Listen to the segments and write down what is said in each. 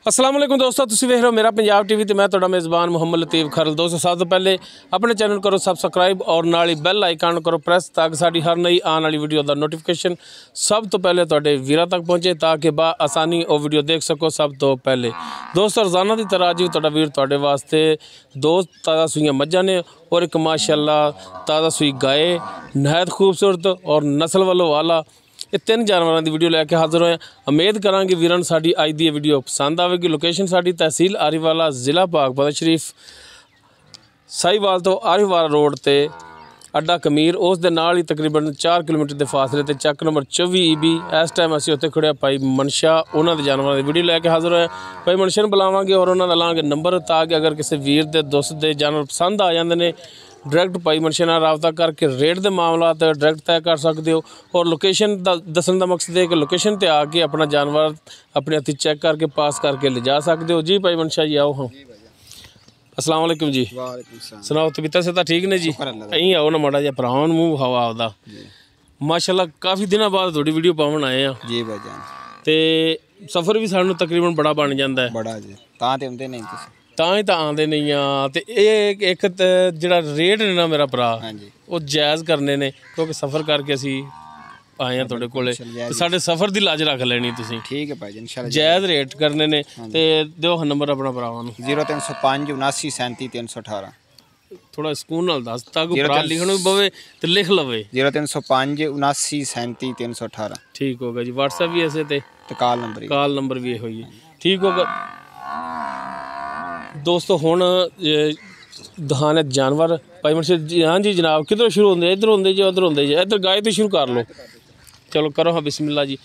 अस्सलाम वालेकुम दोस्तों, तुसीं वेख रहे हो मेरा पंजाब टीवी ते मैं तुहाडा मेज़बान मुहम्मद लतीफ़ खरल। दोस्तों सब तो पहले अपने चैनल करो सबसक्राइब और नाल ही बैल आइकन करो प्रेस ताकि साडी हर नई आने वाली वीडियो का नोटिफिकेशन सब तो पहले तुहाडे वीरां तक पहुँचे ताकि बा आसानी वो वीडियो देख सको सब तो पहले। दोस्तों रोज़ाना की तरह अज भी तुहाडा वीर तुहाडे वास्ते दो ताज़ा सूईयां मज्झां ने और एक माशाअल्लाह ताज़ा सूई गाय नहायत खूबसूरत और नस्ल वालों वाला ये तीन जानवरों की वीडियो लैके हाजिर होए। उम्मीद करांगे वीरां नूं साडी अज दी वीडियो पसंद आएगी। लोकेशन साडी तहसील आरीवाला जिला पाकपत शरीफ साहिवाल तो आरीवाला रोड ते अड्डा कमीर उस दे नाल ही तकरीबन 4 किलोमीटर के फासले ते चक नंबर 24 EB। इस टाइम असीं उत्थे खड़े भाई मनशा उन्हां दे जानवरों की वीडियो लैके हाजिर होए। भाई मनशा नूं बुलावांगे और उन्हां दा लांगे नंबर ताकि अगर किसी वीर दे दोस्त दे जानवर पसंद आ जांदे ने डायरैक्ट भाई मनशा नाल राबता करके रेट के मामला डायरैक्ट तय कर सकते हो। और लोकेशन दसन का मकसद है कि लोकेशन पर आके अपना जानवर अपने हथी चेक करके पास करके ले जा सकते हो। जी भाई मनशा जी आओ। हाँ अस्सलाम वालेकुम जी। सुनाओ तबीयत से तो ठीक ने जी? अं आओ ना माड़ा जिहा भरावां नूं मूँह हवा आपदा। माशाअल्लाह काफ़ी दिनों बाद थोड़ी वीडियो पावन आए हैं जी भाईजान। ते सफ़र भी सानूं तकरीबन बड़ा बन जाता है। बड़ा जी तां ते आउंदे नहीं तुसीं ਤਾਂ ਹੀ ਤਾਂ ਆਉਂਦੇ ਨਹੀਂ ਆ। ਤੇ ਇਹ ਇੱਕ ਜਿਹੜਾ ਰੇਟ ਨੇ ਨਾ ਮੇਰਾ ਭਰਾ ਉਹ ਜਾਇਜ਼ ਕਰਨੇ ਨੇ ਕਿਉਂਕਿ ਸਫ਼ਰ ਕਰਕੇ ਅਸੀਂ ਆਏ ਆ ਤੁਹਾਡੇ ਕੋਲੇ ਤੇ ਸਾਡੇ ਸਫ਼ਰ ਦੀ ਲਾਜ ਰੱਖ ਲੈਣੀ ਤੁਸੀਂ। ਠੀਕ ਹੈ ਭਾਈ ਜੀ ਇਨਸ਼ਾਅੱਲਾ ਜਾਇਜ਼ ਰੇਟ ਕਰਨੇ ਨੇ। ਤੇ ਦਿਓ ਨੰਬਰ ਆਪਣਾ ਭਰਾਵਾਂ ਨੂੰ 0305 79 373। ਥੋੜਾ ਸਕੂਨ ਨਾਲ ਦੱਸ ਤਾਂ ਕਿ ਭਰਾ ਲਿਖਣ ਨੂੰ ਪਵੇ ਤੇ ਲਿਖ ਲਵੇ। 0305 79 373। ਠੀਕ ਹੋ ਗਿਆ ਜੀ। WhatsApp ਵੀ ਐਸੇ ਤੇ ਕਾਲ ਨੰਬਰ ਵੀ ਇਹੋ ਹੀ ਹੈ। ਠੀਕ ਹੋਗਾ दोस्तों हुण दहाने जानवर भाई मुंशी जी। हाँ जी जनाब किधरों शुरू होंगे? इधर होंगे जी उधर होंगे जी। इधर गाय तो शुरू कर लो। चलो करो हाँ बिस्मिल्लाह जी।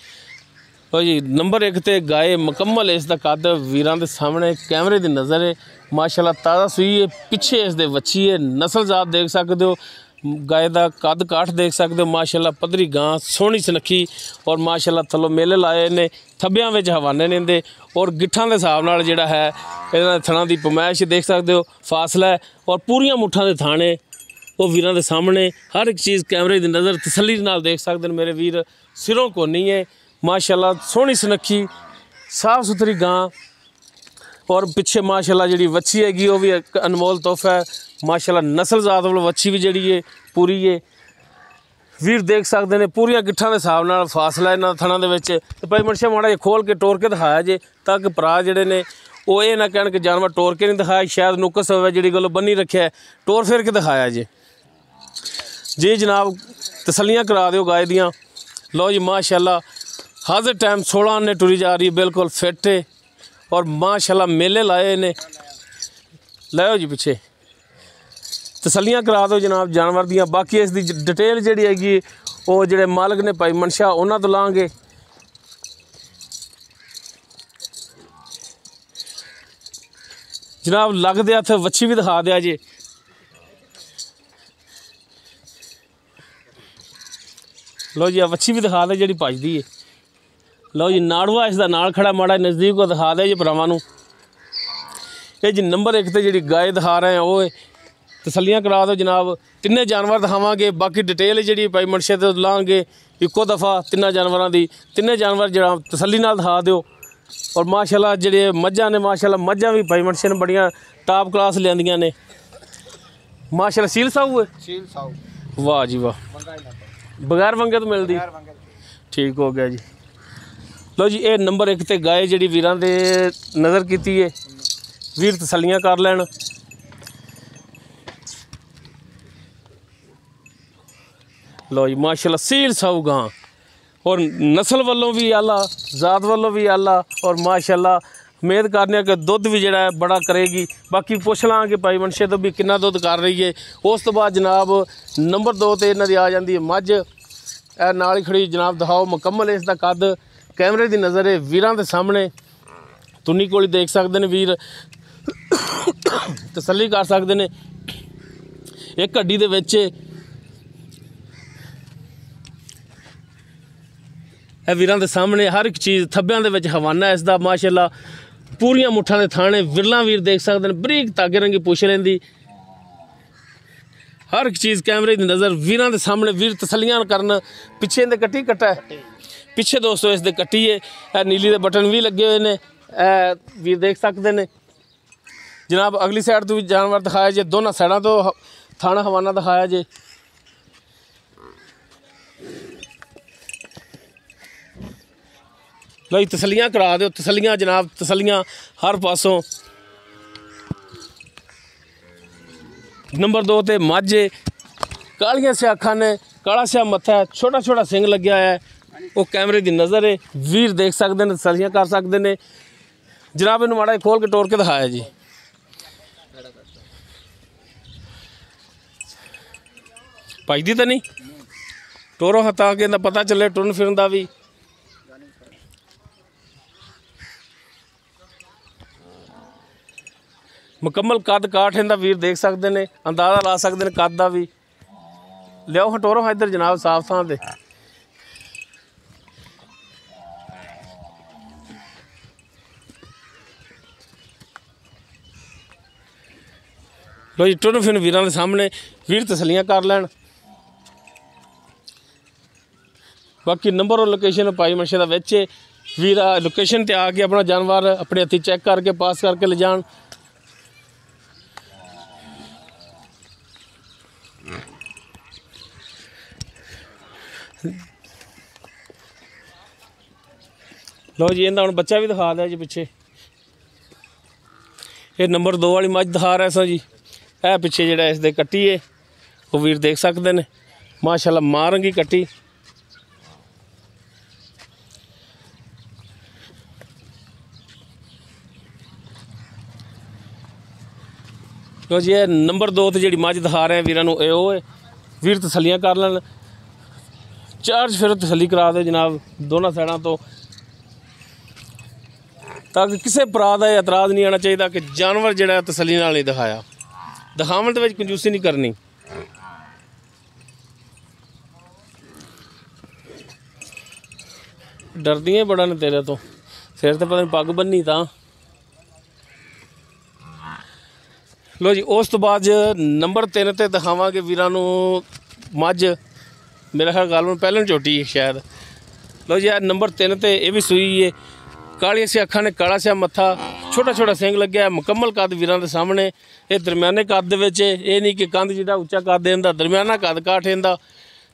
तो जी नंबर 1 ते गाय मुकम्मल इसका कद वीरां दे सामने कैमरे की नज़र है। माशाअल्लाह ताज़ा सूई है। पिछे इसके वच्छी है। नस्ल जात देख सकते हो। गाय का कद काठ देख सकते हो। माशाअल्लाह पधरी गां सोहनी सुनखी और माशाअल्लाह थल्लों मेले लाए ने थब्बियां विच हवाने ने दे और गिट्ठां दे हिसाब नाल जिहड़ा है इहनां थणां दी पमैश देख सकते हो। फासला है और पूरियां मुठ्ठां दे थाने वो वीरां दे सामने हर एक चीज़ कैमरे की नज़र तसल्ली नाल देख सकते हैं मेरे वीर। सिरों को नहीं है माशाअल्लाह सोहनी सुनखी साफ सुथरी गां और पिछे माशाअल्लाह जी वच्छी हैगी वो भी एक अनमोल तोहफा है। माशाअल्लाह नस्ल जात वालों वच्छी भी जी है पूरी है। वीर देख सकते हैं पूरिया गिट्ठां के हिसाब नाल फासला इन्हां थणां दे विच। ते भाई मनशा माड़ा जिहा खोल के टोर के दिखाया जे ताकि भरा जिहड़े ने वो ये ना कहण कि जानवर टोर के नहीं दिखाया शायद नुकस होवे जिहड़ी गल्लों बन्नी रखिया है टोर फेर के दिखाया जे। जी जनाब तसल्लियां करा दिओ गाय दियां। लो जी माशाअल्लाह हाज़िर टाइम 16 ने टुरी जा रही है बिल्कुल फिट है और माशाअल्लाह मेले लाए ने लाओ जी पिछे तसल्लियां करा दो जनाब जानवर दियां। बाकी इसकी डिटेल जी हैगी वो जोड़े मालक ने भाई मनशा उन्होंने तो लाँगे। जनाब लग दिया थे वच्छी भी दिखा दिया जी। लो जी वच्छी भी दिखा दे जी भजदी है। लो जी नाड़वा इसका नाल खड़ा माड़ा नज़दीक को दिखा दे जी भरावां नूं। ये जी नंबर 1 ते जी गाय दिखा रहे हैं वो तसल्लियां करा दो जनाब। तिन्ने जानवर दिखावांगे बाकी डिटेल जी भाई मनशे तो लाँगे इक्को दफ़ा तिन्ना जानवरों की तिन्ने जानवर जनाब तसल्ली नाल दिखा दो। और माशाअल्लाह जिहड़े मज्झां ने माशाअल्लाह मज्झां भी भाई मनशे ने बड़ियां टॉप क्लास लियांदियां ने माशाअल्लाह। सील साहू है वाह जी वाह बगैर वंगे तो मिलती। ठीक हो गया जी। लो जी ये नंबर 1 ते गाय जी वीरां दे नज़र की है। वीर तसल्लियां कर लैन। लो जी माशाअल्लाह सील साऊ गां और नस्ल वालों भी आला जात वालों भी आला और माशाअल्लाह उम्मीद करने कि दुध भी जिहड़ा है बड़ा करेगी। बाकी पुछ लांगे भाई मनशे तो भी कितना दुध कर रही है। उस तो बाद जनाब नंबर 2 ते इन्हां दी आ जाती है मझ ए नाल ही खड़ी जनाब दिखाओ मुकम्मल इसका कद कैमरे की नज़र है वीरां दे सामने तुन्नी कोल देख सकते हैं वीर तसल्ली कर सकते हैं। एक हड्डी दे विच वीरां दे सामने हर एक चीज़ थब्बियां दे विच हवाना इसका माशाअल्लाह पूरियां मुठ्ठां दे थाने विरला वीर देख सकते हैं। बरीक धागे रंगी पुछ लेंदी हर एक चीज़ कैमरे की नज़र वीरां दे सामने वीर तसल्लियां करन। पिछे इहदे कट्टी कट्टा है पिछे दोस्तों इसके कट्टी है नीली दे बटन भी लगे हुए हैं ਵੀਰ ਦੇਖ ਸਕਦੇ ਨੇ ਜਨਾਬ। ਅਗਲੀ ਸਾਈਡ ਤੋਂ ਵੀ ਜਾਨਵਰ ਦਿਖਾਇਆ ਜੇ, ਦੋਨਾਂ ਸਾਈਡਾਂ ਤੋਂ ਥਾਣਾ ਹਵਾਨਾ ਦਿਖਾਇਆ ਜੇ। ਲਓ ਜੀ ਤਸੱਲੀਆਂ ਕਰਾ ਦਿਓ, ਤਸੱਲੀਆਂ ਜਨਾਬ, ਤਸੱਲੀਆਂ ਹਰ ਪਾਸੋਂ। ਨੰਬਰ 2 ਤੇ ਮਾਝੇ, ਕਾਲੀਆਂ ਸਿਆ ਅੱਖਾਂ ਨੇ, ਕਾਲਾ ਸਿਆ ਮੱਥਾ, ਛੋਟਾ ਛੋਟਾ ਸਿੰਘ ਲੱਗਿਆ ਹੈ, ਉਹ ਕੈਮਰੇ ਦੀ ਨਜ਼ਰ ਹੈ। ਵੀਰ ਦੇਖ ਸਕਦੇ ਨੇ, ਤਸੱਲੀਆਂ ਕਰ ਸਕਦੇ ਨੇ ਜਨਾਬ। ਇਹਨੂੰ ਮਾੜਾ ਖੋਲ ਕੇ ਟੋਰ ਕੇ ਦਿਖਾਇਆ ਜੀ। ਭੱਜਦੀ ਤਾਂ ਨਹੀਂ, ਟੋਰੋ ਹਤਾ ਕੇ ਇਹਦਾ ਪਤਾ ਚੱਲੇ ਟੁਰਨ ਫਿਰਨ ਦਾ ਵੀ। ਮੁਕੰਮਲ ਕੱਦ ਕਾਠ ਇਹਦਾ ਵੀਰ ਦੇਖ ਸਕਦੇ ਨੇ, ਅੰਦਾਜ਼ਾ ਲਾ ਸਕਦੇ ਨੇ ਕੱਦ ਦਾ ਵੀ। ਲਿਆਓ ਹਟੋਰੋ ਹਾਂ ਇੱਧਰ ਜਨਾਬ, ਸਾਫ ਥਾਂ ਤੇ। ਲੋ ਜੀ ਟੁਰਨ ਫਿਰਨ ਵੀਰਾਂ ਦੇ ਸਾਹਮਣੇ ਵੀਰ ਤਸੱਲੀਆਂ ਕਰ ਲੈਣ। ਬਾਕੀ ਨੰਬਰ ਔਰ ਲੋਕੇਸ਼ਨ ਭਾਈ ਮਨਸ਼ੇ ਦਾ ਵਿੱਚ ਵੀਰ ਲੋਕੇਸ਼ਨ ਤੇ ਆ ਕੇ ਆਪਣਾ ਜਾਨਵਰ ਆਪਣੇ ਹੱਥੀਂ ਚੈੱਕ ਕਰਕੇ ਪਾਸ ਕਰਕੇ ਲੈ ਜਾਣ। ਲਓ ਜੀ ਇਹਦਾ ਹੁਣ ਬੱਚਾ ਵੀ ਦਿਖਾ ਦਿਆ ਜੀ ਪਿੱਛੇ। ਇਹ ਨੰਬਰ 2 ਵਾਲੀ ਮੱਝ ਦਿਖਾ ਰਿਹਾ ਸਾਂ ਜੀ। ਇਹ ਪਿੱਛੇ ਜਿਹੜਾ ਇਸ ਦੇ ਕੱਟੀ ਏ ਉਹ ਵੀਰ ਦੇਖ ਸਕਦੇ ਨੇ, ਮਾਸ਼ਾਅੱਲਾ ਮਾਂ ਰੰਗੀ ਕੱਟੀ। ਲਓ ਜੀ ਇਹ ਨੰਬਰ 2 ਤੇ ਜਿਹੜੀ ਮੱਝ ਦਿਖਾ ਰਹੇ ਵੀਰਾਂ ਨੂੰ ਇਹ ਉਹ ਹੈ। ਵੀਰ ਤਸੱਲੀਆਂ ਕਰ ਲੈਣ, ਚਾਰਜ ਫਿਰ ਤਸੱਲੀ ਕਰਾ ਦਿਓ ਜਨਾਬ ਦੋਨਾਂ ਸਾਈਡਾਂ ਤੋਂ, ਤਾਂ ਕਿ ਕਿਸੇ ਭਰਾ ਦਾ ਇਤਰਾਜ਼ ਨਹੀਂ ਆਉਣਾ ਚਾਹੀਦਾ ਕਿ ਜਾਨਵਰ ਜਿਹੜਾ ਤਸੱਲੀ ਨਾਲ ਨਹੀਂ ਦਿਖਾਇਆ। ਦਿਖਾਵਣ ਦੇ ਵਿੱਚ ਕੰਜੂਸੀ ਨਹੀਂ ਕਰਨੀ। ਡਰਦੀਆਂ ਬੜਾ ਨੇ ਤੇਰੇ ਤੋਂ, ਸਿਰ ਤੇ ਪਤਾ ਨਹੀਂ ਪੱਗ ਬੰਨੀ ਤਾਂ। ਲੋ ਜੀ ਉਸ ਤੋਂ ਬਾਅਦ ਨੰਬਰ 3 ਤੇ ਦਿਖਾਵਾਂਗੇ ਵੀਰਾਂ ਨੂੰ ਮੱਝ, ਮੇਰਾ ਖਿਆਲ ਗੱਲ ਨੂੰ ਪਹਿਲਾਂ ਝੋਟੀ ਸ਼ਾਇਦ। ਲੋ ਜੀ ਇਹ ਨੰਬਰ 3 ਤੇ ਇਹ ਵੀ ਸੂਈ ਹੈ। ਕਾਲੀਆਂ ਸੀ ਅੱਖਾਂ ਨੇ, ਕਾਲਾ ਸਿਆ ਮੱਥਾ, ਛੋਟਾ ਛੋਟਾ ਸਿੰਘ ਲੱਗਿਆ, ਮੁਕੰਮਲ ਕੱਦ ਵੀਰਾਂ ਦੇ ਸਾਹਮਣੇ। ਇਹ ਦਰਮਿਆਨੇ ਕੱਦ ਦੇ ਵਿੱਚ, ਇਹ ਨਹੀਂ ਕਿ ਕੰਧ ਜਿਹੜਾ ਉੱਚਾ ਕੱਦ ਇਹਦਾ, ਦਰਮਿਆਨਾ ਕੱਦ ਕਾਠ ਇਹਦਾ,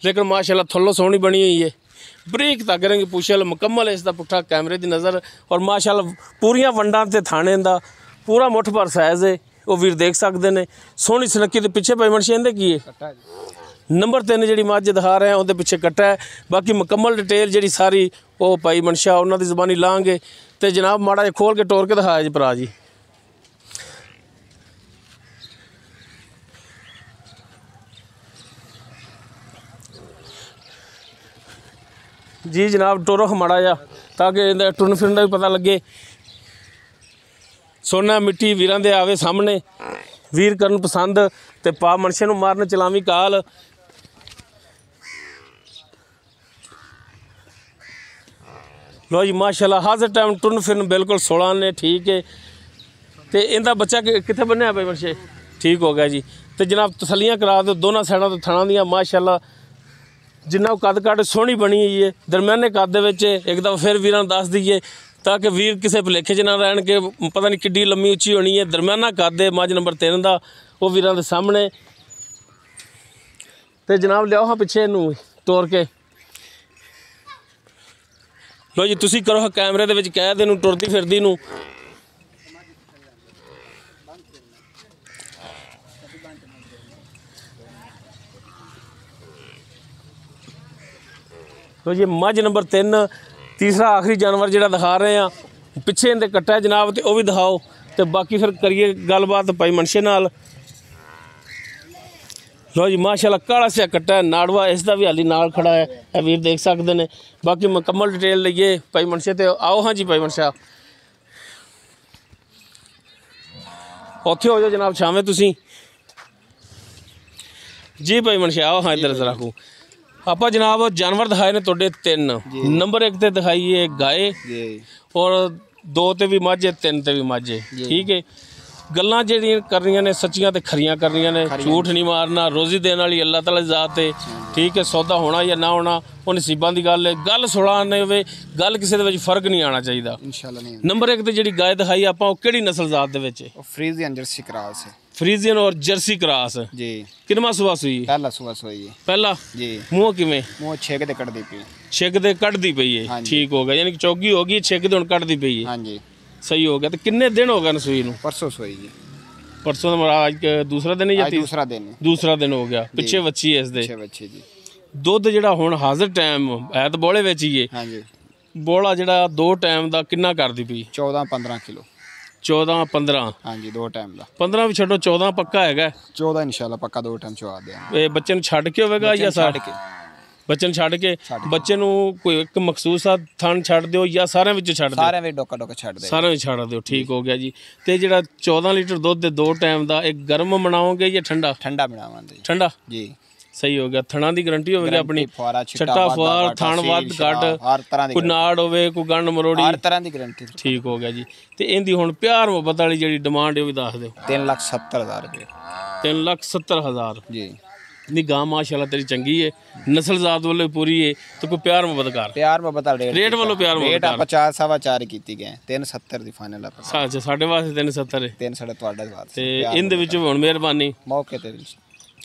ਲੇਕਿਨ ਮਾਸ਼ਾਅੱਲਾ ਥੱਲੋਂ ਸੋਹਣੀ ਬਣੀ ਹੋਈ ਹੈ। ਬਰੀਕ ਤੱਕ ਰੰਗੀ ਪੁੱਛਲ, ਮੁਕੰਮਲ ਇਸ ਦਾ ਪੁੱਠਾ ਕੈਮਰੇ ਦੀ ਨਜ਼ਰ, ਔਰ ਮਾਸ਼ਾਅੱਲਾ ਪੂਰੀਆਂ ਵੰਡਾਂ ਤੇ ਥਾਣੇ ਦਾ ਪੂਰਾ ਮੁੱਠ ਭਰ ਸਾਈਜ਼ ਹੈ, ਉਹ ਵੀਰ ਦੇਖ ਸਕਦੇ ਨੇ। ਸੋਹਣੀ ਸੁਨੱਖੀ ਦੇ ਪਿੱਛੇ ਭਾਈ ਮਨਸ਼ੇ ਇਹਦੇ ਕੀ ਹੈ ਨੰਬਰ 3 ਜਿਹੜੀ ਮੱਝ ਦਿਖਾ ਰਹੇ ਆ ਉਹਦੇ ਪਿੱਛੇ ਕੱਟਾ ਹੈ। ਬਾਕੀ ਮੁਕੰਮਲ ਡਿਟੇਲ ਜਿਹੜੀ ਸਾਰੀ ਉਹ ਭਾਈ ਮਨਸ਼ਾ ਉਹਨਾਂ ਦੀ ਜ਼ੁਬਾਨੀ ਲਾਂਗੇ। ਤੇ ਜਨਾਬ ਮਾੜਾ ਜਿਹਾ ਖੋਲ ਕੇ ਟੋਰ ਕੇ ਦਿਖਾਇਆ ਜੀ ਭਰਾ ਜੀ। ਜੀ ਜਨਾਬ ਟੋਰੋ ਮਾੜਾ ਜਿਹਾ ਤਾਂ ਕਿ ਇਹਦਾ ਟੁਰਨ ਫਿਰਨ ਦਾ ਵੀ ਪਤਾ ਲੱਗੇ। ਸੋਨਾ ਮਿੱਟੀ ਵੀਰਾਂ ਦੇ ਆਵੇ ਸਾਹਮਣੇ, ਵੀਰ ਕਰਨ ਪਸੰਦ ਤੇ ਪਾ ਮਨਸ਼ੇ ਨੂੰ ਮਾਰਨ ਚਲਾਵੀਂ ਕਾਲ। ਲੋ ਜੀ ਮਾਸ਼ਾਅੱਲਾ ਹਾਜ਼ਰ ਟਾਈਮ ਟੁਰਨ ਫਿਰਨ ਬਿਲਕੁਲ 16 ਨੇ, ਠੀਕ ਹੈ। ਤੇ ਇਹਦਾ ਬੱਚਾ ਕਿੱਥੇ ਬੰਨਿਆ ਭਾਈ ਮਨਸ਼ੇ? ਠੀਕ ਹੋ ਗਿਆ ਜੀ। ਤੇ ਜਨਾਬ ਤਸੱਲੀਆਂ ਕਰਾ ਦਿਓ ਦੋਨਾਂ ਸਾਈਡਾਂ ਤੋਂ ਥਣਾ ਦੀਆਂ। ਮਾਸ਼ਾਅੱਲਾ ਜਿੰਨਾ ਕੱਦ ਕਾਠ ਸੋਹਣੀ ਬਣੀ ਹੋਈ ਹੈ, ਦਰਮਿਆਨੇ ਕੱਦ ਦੇ ਵਿੱਚ। ਇੱਕ ਦਫਾ ਫਿਰ ਵੀਰਾਂ ਨੂੰ ਦੱਸ ਦਈਏ ਤਾਂ ਕਿ ਵੀਰ ਕਿਸੇ ਭੁਲੇਖੇ 'ਚ ਨਾ ਰਹਿਣ ਕਿ ਪਤਾ ਨਹੀਂ ਕਿੱਡੀ ਲੰਮੀ ਉੱਚੀ ਹੋਣੀ ਹੈ। ਦਰਮਿਆਨਾ ਕੱਦ ਹੈ ਮੱਝ ਨੰਬਰ 3 ਦਾ, ਉਹ ਵੀਰਾਂ ਦੇ ਸਾਹਮਣੇ। ਤੇ ਜਨਾਬ ਲਿਆਓ ਹਾਂ ਪਿੱਛੇ ਇਹਨੂੰ ਤੋਰ ਕੇ। ਲੋ ਜੀ ਤੁਸੀਂ ਕਰੋ ਕੈਮਰੇ ਦੇ ਵਿੱਚ ਕਹਿ ਦੇ ਨੂੰ ਟੁਰਦੀ ਫਿਰਦੀ ਨੂੰ। ਲੋ ਜੀ ਮੱਝ ਨੰਬਰ 3 ਤੀਸਰਾ ਆਖਰੀ ਜਾਨਵਰ ਜਿਹੜਾ ਦਿਖਾ ਰਹੇ ਆ, ਪਿੱਛੇ ਇਹਦੇ ਕੱਟਾ ਜਨਾਬ, ਤੇ ਉਹ ਵੀ ਦਿਖਾਓ। ਤੇ ਬਾਕੀ ਫਿਰ ਕਰੀਏ ਗੱਲਬਾਤ ਭਾਈ ਮਨਸ਼ੇ ਨਾਲ। ਲੋ ਜੀ ਮਾਸ਼ਾਅੱਲਾ ਕਾਲਾ ਸਿਆ ਕੱਟਾ ਨਾੜਵਾ, ਇਸ ਦਾ ਵੀ ਹਾਲੀ ਨਾਲ ਖੜਾ ਹੈ, ਇਹ ਵੀਰ ਦੇਖ ਸਕਦੇ ਨੇ। ਬਾਕੀ ਮੁਕੰਮਲ ਡਿਟੇਲ ਲਈਏ ਭਾਈ ਮਨਸ਼ੇ ਤੇ। ਆਓ ਹਾਂ ਜੀ ਭਾਈ ਮਨਸ਼ਾ, ਉੱਥੇ ਹੋ ਜਾਓ ਜਨਾਬ ਛਾਵੇਂ ਤੁਸੀਂ ਜੀ। ਭਾਈ ਮਨਸ਼ਾ ਆਓ ਹਾਂ ਇੱਧਰ ਜ਼ਰਾ। ਆਪਾਂ ਜਨਾਬ ਜਾਨਵਰ ਦਿਖਾਏ ਨੇ ਤੁਹਾਡੇ 3। ਨੰਬਰ 1 ਤੇ ਦਿਖਾਈਏ ਗਾਏ, ਔਰ 2 ਤੇ ਵੀ ਮੱਝ, 3 ਤੇ ਵੀ ਮੱਝ, ਠੀਕ ਹੈ। ਗੱਲਾਂ ਜਿਹੜੀਆਂ ਕਰਨੀਆਂ ਨੇ ਸੱਚੀਆਂ ਤੇ ਖਰੀਆਂ ਕਰਨੀਆਂ ਨੇ, ਝੂਠ ਨਹੀਂ ਮਾਰਨਾ। ਰੋਜ਼ੀ ਦੇਣ ਵਾਲੀ ਅੱਲਾਹ ਤਾਲਾ ਦੀ ਜ਼ਾਤ ਹੈ, ਠੀਕ ਹੈ। ਸੌਦਾ ਹੋਣਾ ਜਾਂ ਨਾ ਹੋਣਾ ਉਹ ਨਸੀਬਾਂ ਦੀ ਗੱਲ ਹੈ। ਗੱਲ ਸੁਣਾਉਣੀ ਹੋਵੇ, ਗੱਲ ਕਿਸੇ ਦੇ ਵਿੱਚ ਫਰਕ ਨਹੀਂ ਆਉਣਾ ਚਾਹੀਦਾ। इंशाल्लाह नहीं। ਨੰਬਰ 1 ਤੇ ਜਿਹੜੀ ਗਾਇ ਦਿਖਾਈ ਆਪਾਂ, ਉਹ ਕਿਹੜੀ ਨਸਲ ਜ਼ਾਤ ਦੇ ਵਿੱਚ ਹੈ? वो फ्रीजियन जर्सी क्रॉस है ਫਰੀਜ਼ੀਅਨ ਔਰ ਜਰਸੀ ਕਰਾਸ। जी। ਕਿੰਨਵਾਂ ਸੂਆ ਸੂਈ? पहला सुबह सोई है ਪਹਿਲਾ। जी। ਮੂੰਹ ਕਿਵੇਂ? मुँह छेक दे कट दी पी। ਛਿੱਕ ਦੇ ਕੱਢਦੀ ਪਈ ਹੈ, ਹਾਂਜੀ। ਠੀਕ ਹੋ ਗਿਆ। ਯਾਨੀ ਕਿ ਚੌਗੀ ਹੋ ਗਈ, ਛਿੱਕ ਦੇ ਹੁਣ ਕੱਢਦੀ ਪਈ ਹੈ, हाँ जी। ਸਹੀ ਹੋ ਗਿਆ। ਤੇ ਕਿੰਨੇ ਦਿਨ ਹੋ ਗਏ ਨੇ ਸੂਈ ਨੂੰ? परसों सोई जी। ਪਰਸੋਂ ਦਾ ਮੇਰਾ ਅੱਜ ਦੂਸਰਾ ਦਿਨ ਹੈ ਜਾਂ आज दूसरा दिन है। ਦੂਸਰਾ ਦਿਨ ਹੋ ਗਿਆ। ਪਿੱਛੇ ਵੱਛੀ ਹੈ ਇਸ ਦੇ। 6 बच्चे जी। ਦੁੱਧ ਜਿਹੜਾ ਹੁਣ ਹਾਜ਼ਰ ਟਾਈਮ ਹੈ ਤਾਂ ਬੋਲੇ ਵਿੱਚ ਹੀ ਹੈ। हाँ जी। ਬੋਲਾ ਜਿਹੜਾ 2 ਟਾਈਮ ਦਾ ਕਿੰਨਾ ਕਰਦੀ ਪਈ? 14-15 किलो। 14 15। हाँ जी 2 टाइम का। 15 ਵੀ ਛੱਡੋ, 14 ਪੱਕਾ ਹੈਗਾ। 14 इंशाल्लाह पक्का 2 टाइम चवा देंगे। ਇਹ ਬੱਚੇ ਨੂੰ ਛੱਡ ਕੇ ਹੋਵੇਗਾ ਜਾਂ छाड़ के। ਬੱਚੇ ਨੂੰ ਛੱਡ ਕੇ? ਬੱਚੇ ਨੂੰ ਕੋਈ ਇੱਕ ਮਖਸੂਸ ਆ ਥਣ ਛੱਡ ਦਿਓ ਜਾਂ ਸਾਰਿਆਂ ਵਿੱਚੋਂ ਛੱਡ ਦਿਓ? सारे में डोका डोका छाड़ दे। ਸਾਰਿਆਂ ਵਿੱਚ ਛੱਡ ਦਿਓ, ਠੀਕ ਹੋ ਗਿਆ ਜੀ। ਤੇ ਜਿਹੜਾ 14 ਲੀਟਰ ਦੁੱਧ ਦੇ 2 ਟਾਈਮ ਦਾ, ਇਹ ਗਰਮ ਬਣਾਓਗੇ ਜਾਂ ਠੰਡਾ? ठंडा बनावांगे ਠੰਡਾ, जी। ਸਹੀ ਹੋ ਗਿਆ। ਥਣਾ ਦੀ ਗਾਰੰਟੀ ਹੋਵੇਗੀ ਆਪਣੀ? फुआरा ਛੱਟਾ ਫੁਆਰ, ਥਣ ਵੱਧ ਘੱਟ, हर तरह ਕੋਈ की ਨਾੜ ਹੋਵੇ, ਕੋਈ ਗੰਢ ਮਰੋੜੀ, हर तरह की गारंटी। ਠੀਕ ਹੋ ਗਿਆ ਜੀ। ਤੇ ਇਹਦੀ ਹੁਣ ਪਿਆਰ ਮੁਹੱਬਤ ਵਾਲੀ ਜਿਹੜੀ ਡਿਮਾਂਡ ਹੈ ਉਹ ਵੀ ਦੱਸ ਦਿਓ। 3,70,000 रुपये। 3,70,000। जी। ਨਹੀਂ ਗਾਂ ਮਾਸ਼ਾਅੱਲਾ ਤੇਰੀ ਚੰਗੀ ਹੈ, ਨਸਲ ਜ਼ਾਤ ਵੱਲੋਂ ਪੂਰੀ ਹੈ, ਤੇ ਕੋਈ ਪਿਆਰ ਮੁਹੱਬਤ ਕਰ। प्यार में बता रेट वालों प्यार में रेट बता। 50-4.5 की गए 370 दी फाइनल आप। ਅੱਛਾ, ਸਾਡੇ ਵਾਸਤੇ 370 ਹੈ। 3 ਤੁਹਾਡੇ ਬਾਅਦ ਤੇ ਇਹਦੇ ਵਿੱਚ ਹੁਣ ਮਿਹਰਬਾਨੀ ਮੌਕੇ ਤੇ।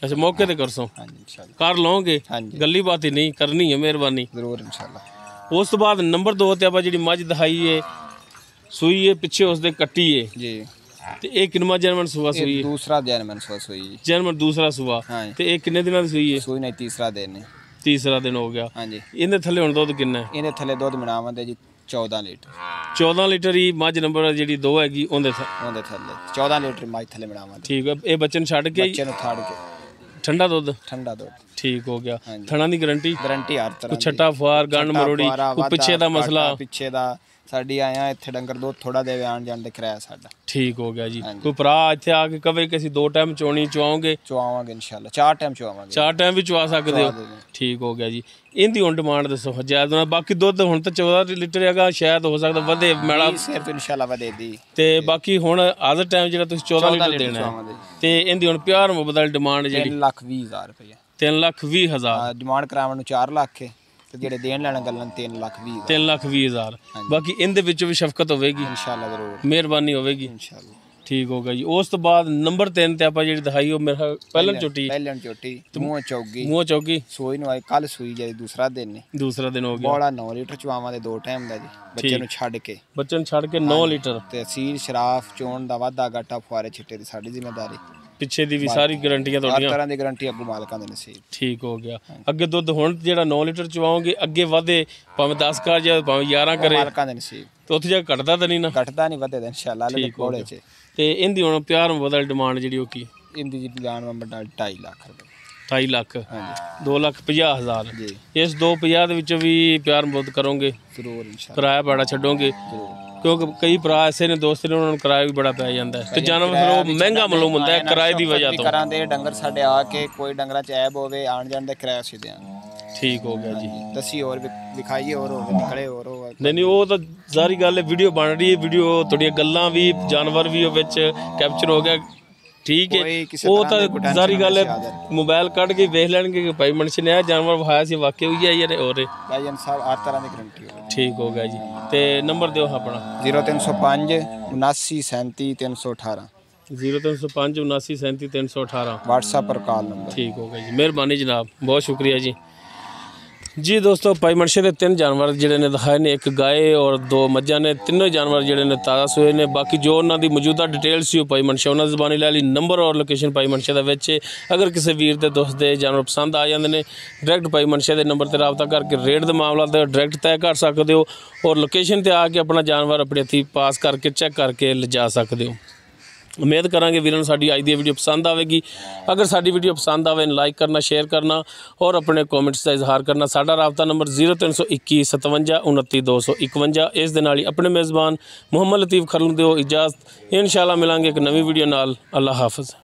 ਅੱਛਾ, ਮੌਕੇ ਤੇ ਕਰਸੋ ਹਾਂਜੀ इंशाल्लाह। ਕਰ ਲਓਗੇ, ਹਾਂਜੀ। ਗੱਲੀ ਬਾਤ ਹੀ ਨਹੀਂ ਕਰਨੀ ਹੈ, ਮਿਹਰਬਾਨੀ। ਜ਼ਰੂਰ इंशाल्लाह। ਉਸ ਤੋਂ ਬਾਅਦ ਨੰਬਰ 2 ਤੇ ਆਪਾਂ ਜਿਹੜੀ ਮੱਝ ਦਿਖਾਈ ਹੈ, ਸੂਈ ਹੈ ਪਿੱਛੇ ਉਸਦੇ ਕੱਟੀ ਹੈ, जी। ਤੇ ਇਹ ਕਿੰਨਵਾਂ ਜਨਮਨ ਸੂਆ ਸੂਈ ਹੈ? दूसरा जैनमन सोई जी। ਜਨਮਨ ਦੂਸਰਾ ਸੂਆ। हाँ। ਤੇ ਇਹ ਕਿੰਨੇ ਦਿਨਾਂ ਦੀ ਸੂਈ ਹੈ? ਸੂਈ ਨਹੀਂ ਤੀਸਰਾ ਦਿਨ ਹੈ। ਤੀਸਰਾ ਦਿਨ ਹੋ ਗਿਆ। ਹਾਂਜੀ। ਇਹਦੇ ਥੱਲੇ ਹੁਣ ਦੁੱਧ ਕਿੰਨਾ ਹੈ? ਇਹਦੇ ਥੱਲੇ ਦੁੱਧ ਮਿਲਾਵਾਂਗੇ ਜੀ 14 ਲੀਟਰ। 14 ਲੀਟਰ ਹੀ ਮੱਝ ਨੰਬਰ ਜਿਹੜੀ 2 ਹੈਗੀ ਉਹਦੇ ਉਹਦੇ ਥੱਲੇ 14 ਲੀਟਰ ਮਾਈ ਥੱਲੇ ਮਿਲਾਵਾਂਗੇ। ਠੀਕ ਹੈ। ਇਹ ਬੱਚੇ ਨੂੰ ਛੱਡ ਕੇ ਬੱਚੇ ਨੂੰ ਥਾੜ ਕੇ ਠੰਡਾ ਦੁੱਧ, ਠੰਡਾ ਦੁੱਧ। ਠੀਕ ਹੋ ਗਿਆ। ਹਾਂਜੀ। ਥਣਾ ਦੀ ਗਾਰੰਟੀ? ਗਾਰੰਟੀ ਹਰ ਤਰ੍ਹਾਂ ਕੋਈ ਛੱਟਾ ਫੁਆਰ, ਗੰਢ ਮਰੋੜੀ, ਕੋਈ ਪਿੱਛੇ ਦਾ ਮਸਲਾ? ਪਿੱਛੇ ਦਾ ਸਾਡੀ ਆਇਆ ਇੱਥੇ ਡੰਗਰ ਦੁੱਧ ਥੋੜਾ ਦੇਵੇ ਆਣ ਜਾਣ ਦੇ ਕਿਰਾਇਆ ਸਾਡਾ। ਠੀਕ ਹੋ ਗਿਆ ਜੀ। ਹਾਂਜੀ। ਕੋਈ ਭਰਾ ਇੱਥੇ ਆ ਕੇ ਕਵੇ ਕਿ ਅਸੀਂ 2 ਟਾਈਮ ਚੋਣੀ ਚਵਾਓਗੇ? ਚਵਾਵਾਂਗੇ इंशाल्लाह 4 ਟਾਈਮ ਚਵਾਵਾਂਗੇ। 4 ਟਾਈਮ ਵੀ ਚਵਾ ਸਕਦੇ ਹੋ? ਠੀਕ ਹੋ ਗਿਆ ਜੀ। ਇਹਦੀ ਹੁਣ ਡਿਮਾਂਡ ਦੱਸੋ ਜਾਇਜ਼ ਨਾਲ। ਬਾਕੀ ਦੁੱਧ ਹੁਣ ਤਾਂ 14 ਲੀਟਰ ਹੈਗਾ, ਸ਼ਾਇਦ ਹੋ ਸਕਦਾ ਵਧੇ ਮੇਲਾ, ਸਿਰਫ इंशाल्लाह ਵਧੇ ਦੀ। ਤੇ ਬਾਕੀ ਹੁਣ ਆਦਰ ਟਾਈਮ ਜਿਹੜਾ ਤੁਸੀਂ 14 ਲੀਟਰ ਦੇਣਾ ਹੈ, ਚਵਾਵਾਂਗੇ। ਤੇ ਇਹਦੀ ਹੁਣ ਪਿਆਰ ਮੁਹੱਬਤ ਵਾਲੀ ਡਿਮਾਂਡ ਜਿਹੜੀ 3,20,000 ਰੁਪਏ। 3,20,000। ਡਿਮਾਂਡ ਕਰਾਉਣ ਨੂੰ 4 ਲੱਖ ਹੈ ਤੇ ਜਿਹੜੇ ਦੇਣ ਲੈਣ ਗੱਲਾਂ 3,20,000। 3,20,000। ਬਾਕੀ ਇਹਦੇ ਵਿੱਚ ਵੀ ਸ਼ਫਕਤ ਹੋਵੇਗੀ, इंशाल्लाह ਜ਼ਰੂਰ ਮਿਹਰਬਾਨੀ ਹੋਵੇਗੀ। इंशाल्लाह। ਠੀਕ ਹੋ ਗਿਆ ਜੀ। ਉਸ ਤੋਂ ਬਾਅਦ ਨੰਬਰ 3 ਤੇ ਆਪਾਂ ਜਿਹੜੀ ਦਿਖਾਈ ਉਹ ਮੇਰਾ ਪਹਿਲਾਂ ਝੋਟੀ, ਪਹਿਲਾਂ ਝੋਟੀ ਮੂੰਹ ਚੌਗੀ ਮੂੰਹ ਚੌਕੀ, ਸੋਈ ਨੂੰ ਆਈ ਕੱਲ ਸੂਈ ਜਿਹੜੀ ਦੂਸਰਾ ਦਿਨ ਨੇ। ਦੂਸਰਾ ਦਿਨ ਹੋ ਗਿਆ। ਬੋਲਾ 9 ਲੀਟਰ ਚਵਾਵਾਂ ਦੇ 2 ਟਾਈਮ ਦਾ ਜੀ ਬੱਚੇ ਨੂੰ ਛੱਡ ਕੇ। ਬੱਚੇ ਨੂੰ ਛੱਡ ਕੇ 9 ਲੀਟਰ। ਤੇ ਅਸੀਲ ਸ਼ਰਾਫ ਚੋਣ ਦਾ ਵਾਧਾ ਘਾਟਾ ਫੁਆਰੇ ਛਿੱਟੇ ਦੀ ਸਾਡੀ ਜ਼ਿੰਮੇਵਾਰੀ। ਪਿੱਛੇ ਦੀ ਵੀ ਸਾਰੀ ਗਾਰੰਟੀਆਂ ਹਰ ਤੁਹਾਡੀਆਂ? ਤਰ੍ਹਾਂ ਦੀ ਗਾਰੰਟੀ ਅੱਗੋਂ ਮਾਲਕਾਂ ਦੇ ਨਸੀਬ। ਠੀਕ ਹੋ ਗਿਆ। ਅੱਗੇ ਦੁੱਧ ਹੁਣ ਜਿਹੜਾ 9 ਲੀਟਰ ਚਵਾਓਗੇ, ਅੱਗੇ ਵਧੇ ਭਾਵੇਂ 10 ਕਰ ਜਾਂ ਭਾਵੇਂ 11 ਕਰੇ, ਮਾਲਕਾਂ ਦੇ ਨਸੀਬ। ਤੇ ਉੱਥੇ ਜਾ ਕੇ ਘਟਦਾ ਤਾਂ ਨਹੀਂ ਨਾ? ਘਟਦਾ ਨਹੀਂ ਵਧੇ ਇੰਸ਼ਾਅੱਲਾ ਅੱਲਾਹ ਦੇ ਕੋਲੇ ਚ। ਤੇ ਇਹਦੀ ਹੁਣ ਪਿਆਰ ਬਦਲ ਡਿਮਾਂਡ ਜਿਹੜੀ ਉਹ ਕੀ? ਇੰਦੀ ਜੀ ਜਾਨ ਨੰਬਰ 2.5 ਲੱਖ ਰੁਪਏ। 2.5 ਲੱਖ। ਹਾਂਜੀ 2,50,000। ਜੀ ਇਸ 2,50 ਦੇ ਵਿੱਚੋਂ ਵੀ ਪਿਆਰ ਮੁਹੱਬਤ ਕਰੋਗੇ? ਜ਼ਰੂਰ ਇੰਸ਼ਾਅੱਲਾ ਕਿਰਾਇਆ ਭਾੜਾ ਛੱਡੋਗੇ? ਜ਼ਰੂਰ। ਕਿਉਂਕਿ ਕਈ ਭਰਾ ਐਸੇ ਨੇ ਦੋਸਤ ਨੇ, ਉਹਨਾਂ ਨੂੰ ਕਿਰਾਇਆ ਵੀ ਬੜਾ ਪੈ ਜਾਂਦਾ ਹੈ, ਤੇ ਜਾਨਵਰ ਫਿਰ ਉਹ ਮਹਿੰਗਾ ਮਾਲੂਮ ਹੁੰਦਾ ਹੈ ਕਿਰਾਏ ਦੀ ਵਜ੍ਹਾ ਤੋਂ। ਕਰਾਂ ਦੇ ਡੰਗਰ ਸਾਡੇ ਆ ਕੇ ਕੋਈ ਡੰਗਰਾਂ ਚ ਐਬ ਹੋਵੇ ਆਣ ਜਾਣ ਦਾ ਕਿਰਾਇਆ ਸੀ ਦਿਆਂ। ਠੀਕ ਹੋ ਗਿਆ ਜੀ। ਦਸੀ ਹੋਰ ਵਿਖਾਈਏ ਹੋਰ ਹੋਵੇ ਨਿਕਲੇ ਹੋਰ ਹੋਵੇ। ਨਹੀਂ ਉਹ ਤਾਂ ਸਾਰੀ ਗੱਲ ਹੈ, ਵੀਡੀਓ ਬਣ ਰਹੀ ਹੈ, ਵੀਡੀਓ ਤੁਹਾਡੀਆਂ ਗੱਲਾਂ ਵੀ ਜਾਨਵਰ ਵੀ ਉਹ ਵਿੱਚ ਕੈਪਚਰ ਹੋ ਗਿਆ, ਠੀਕ ਹੈ। ਉਹ ਤਾਂ ਸਾਰੀ ਗੱਲ ਹੈ, ਮੋਬਾਈਲ ਕੱਢ ਕੇ ਵੇਖ ਲੈਣਗੇ ਕਿ ਭਾਈ ਮਨਸ਼ ਨੇ ਇਹ ਜਾਨਵਰ ਵਿਖਾਇਆ ਸੀ, ਵਾਕਈ ਹੋਈ ਹੈ ਯਾਰ ਹੋਰ ਭਾਈਜਾਨ ਸਾਹਿਬ ਹਰ ਤਰ੍ਹਾਂ ਦੀ ਗਰੰਟੀ ਹੋਵੇ। ਠੀਕ ਹੋ ਗਿਆ ਜੀ। ਤੇ ਨੰਬਰ ਦਿਓ ਆਪਣਾ। 0305 79 37 318। 0305 79 37 318 WhatsApp पर कॉल नंबर। ठीक हो गया जी, मेहरबानी जनाब, बहुत शुक्रिया जी। जी दोस्तों, भाई मनशे के 3 जानवर जिहड़े ने दिखाए ने, एक गाय और 2 मज्जां ने, तीनों जानवर जिहड़े ने ताज़ा सूए ने। बाकी जो उन्हों की मौजूदा डिटेल सी भाई मनशा उन्होंने ज़बानी लै ली। नंबर और लोकेशन भाई मनशे का विच। अगर किसी वीर के दोस्त के जानवर पसंद आ जाते हैं, डायरैक्ट भाई मनशे के नंबर पर रबता करके रेट का मामला तो डायरैक्ट तय कर सकते हो, और लोकेशन पर आके अपना जानवर अपने हथी पास करके चेक करके लिजा सकते हो। उम्मीद करांगे वीरों साडी अज दी वीडियो पसंद आएगी। अगर साडी वीडियो पसंद आवे लाइक करना, शेयर करना और अपने कॉमेंट्स का इजहार करना। साडा राबता नंबर 0321 57 29 251। इस दे नाल ही अपने मेज़बान मुहम्मद लतीफ़ खरलू दिओ इजाज़त। इंशाअल्लाह मिलांगे एक नवी वीडियो नाल। अल्लाह हाफ़िज़।